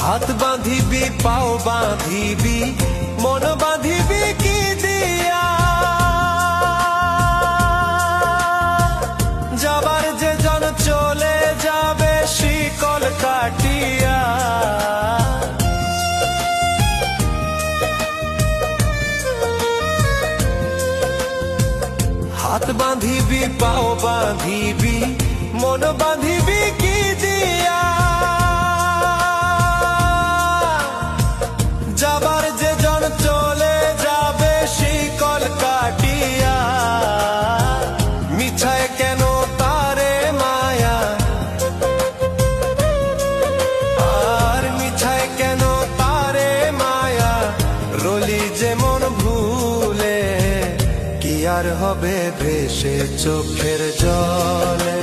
হাত বাঁধিবি পাও বাঁধিবি মন বাঁধিবি কি দিয়া, যাবার যে জন চলে যাবে শিকল কাটিয়া। হাত বাঁধিবি পাও বাঁধিবি মন বাঁধিবি কি দিয়া, যাবার যে জন চলে যাবে শিকল কাটিয়া। মিছায় কেন তারে মায়া, আর মিছায় কেন তারে মায়া, রলি যে মন ভুলে কি আর হবে ভেসে চোখের জলে।